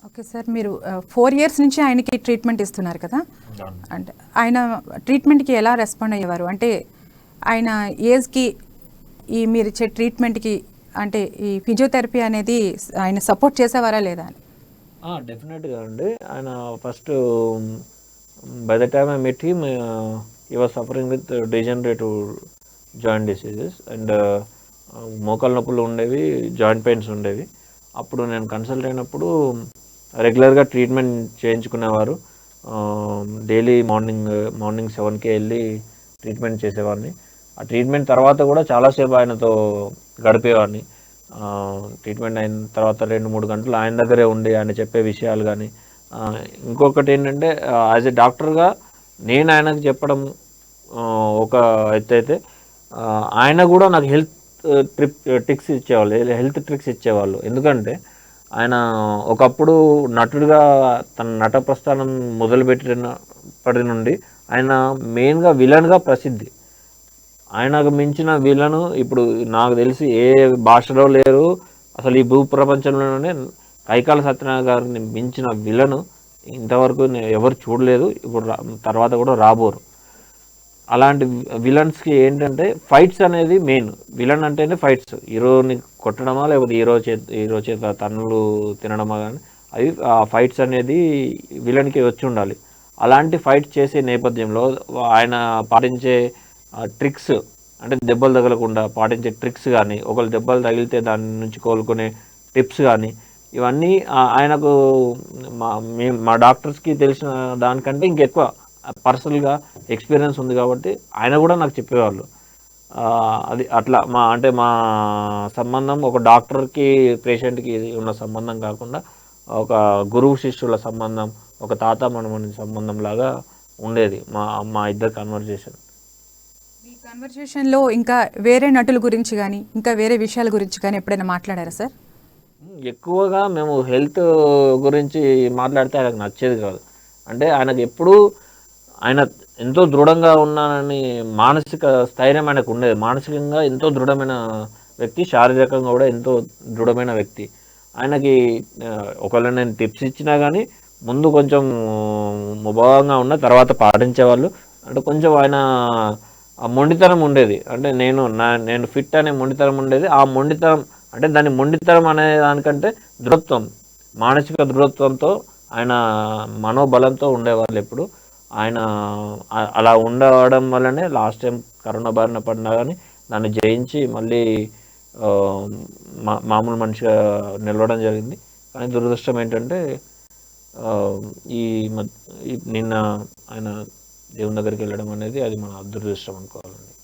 Okay sir, మీరు 4 years నుంచి ఆయనకి ట్రీట్మెంట్ ఇస్తున్నారు కదా, అంటే ఆయన ట్రీట్మెంట్కి ఎలా రెస్పాండ్ అయ్యేవారు? అంటే ఆయన ఏజ్కి ఈ మీరు ఇచ్చే ట్రీట్మెంట్కి అంటే ఈ ఫిజియోథెరపీ అనేది ఆయన సపోర్ట్ చేసేవారా లేదా అని? డెఫినెట్గా అండి. ఆయన first by the time I met him he was suffering with degenerative joint diseases and మోకాళ్ళ నొప్పులు ఉండేవి, జాయింట్ పెయిన్స్ ఉండేవి. అప్పుడు నేను కన్సల్ట్ అయినప్పుడు రెగ్యులర్గా ట్రీట్మెంట్ చేయించుకునేవారు. డైలీ మార్నింగ్ 7కే వెళ్ళి ట్రీట్మెంట్ చేసేవాడిని. ఆ ట్రీట్మెంట్ తర్వాత కూడా చాలాసేపు ఆయనతో గడిపేవాడిని. ట్రీట్మెంట్ అయిన తర్వాత 2-3 గంటలు ఆయన దగ్గరే ఉండి ఆయన చెప్పే విషయాలు కానీ, ఇంకొకటి ఏంటంటే యాజ్ ఎ డాక్టర్గా నేను ఆయనకు చెప్పడం ఒక ఎత్తైతే, ఆయన కూడా నాకు హెల్త్ ట్రిక్స్ ఇచ్చేవాళ్ళు. ఎందుకంటే ఆయన ఒకప్పుడు నటుడిగా తన నట ప్రస్థానం మొదలుపెట్టినప్పటి నుండి ఆయన మెయిన్గా విలన్గా ప్రసిద్ధి. ఆయనకు మించిన విలను ఇప్పుడు నాకు తెలిసి ఏ భాషలో లేరు. అసలు ఈ భూ ప్రపంచంలోనే కైకాల సత్యనారాయణ గారిని మించిన విలను ఇంతవరకు ఎవరు చూడలేదు, ఇప్పుడు తర్వాత కూడా రాబోరు. అలాంటి విలన్స్కి ఏంటంటే ఫైట్స్ అనేది మెయిన్. విలన్ అంటేనే ఫైట్స్, హీరోని కొట్టడమా లేకపోతే హీరో చేత తన్నులు తినడమా, కానీ అవి ఆ ఫైట్స్ అనేది విలన్కి వచ్చి ఉండాలి. అలాంటి ఫైట్స్ చేసే నేపథ్యంలో ఆయన పాటించే ట్రిక్స్, అంటే దెబ్బలు తగలకుండా పాటించే ట్రిక్స్ కానీ, ఒకళ్ళు దెబ్బలు తగిలితే దాని నుంచి కోలుకునే టిప్స్ కానీ, ఇవన్నీ ఆయనకు మా డాక్టర్స్కి తెలిసిన దానికంటే ఇంకెక్కువ పర్సనల్గా ఎక్స్పీరియన్స్ ఉంది కాబట్టి ఆయన కూడా నాకు చెప్పేవాళ్ళు. అది అట్లా మా సంబంధం ఒక డాక్టర్కి పేషెంట్కి ఉన్న సంబంధం కాకుండా ఒక గురువు శిష్యుల సంబంధం, ఒక తాత మనమని సంబంధం లాగా ఉండేది మా ఇద్దరు కన్వర్జేషన్. ఈ కన్వర్జేషన్లో ఇంకా వేరే నటుల గురించి కానీ ఇంకా వేరే విషయాల గురించి కానీ ఎప్పుడైనా మాట్లాడారా సార్? ఎక్కువగా మేము హెల్త్ గురించి మాట్లాడితే ఆయనకు నచ్చేది కాదు. అంటే ఆయనకు ఎప్పుడూ ఆయన ఎంతో దృఢంగా ఉన్నానని మానసిక స్థైర్యం ఆయనకు ఉండేది. మానసికంగా ఎంతో దృఢమైన వ్యక్తి, శారీరకంగా కూడా ఎంతో దృఢమైన వ్యక్తి. ఆయనకి ఒకవేళ నేను టిప్స్ ఇచ్చినా కానీ ముందు కొంచెం ముభావంగా ఉన్న తర్వాత పాటించేవాళ్ళు. అంటే కొంచెం ఆయన ఆ మొండితనం ఉండేది. అంటే నేను ఫిట్ అనే మొండితనం ఉండేది. ఆ మొండితనం అంటే దాని మొండితనం అనే దానికంటే దృఢత్వం, మానసిక దృఢత్వంతో ఆయన మనోబలంతో ఉండేవాళ్ళు ఎప్పుడు. ఆయన అలా ఉండడం వల్లనే లాస్ట్ టైం కరోనా బారిన పడినా కానీ దాన్ని జయించి మళ్ళీ మామూలు మనిషిగా నిలవడం జరిగింది. కానీ దురదృష్టం ఏంటంటే ఈ నిన్న ఆయన దేవుని దగ్గరికి వెళ్ళడం అనేది అది మన దురదృష్టం అనుకోవాలండి.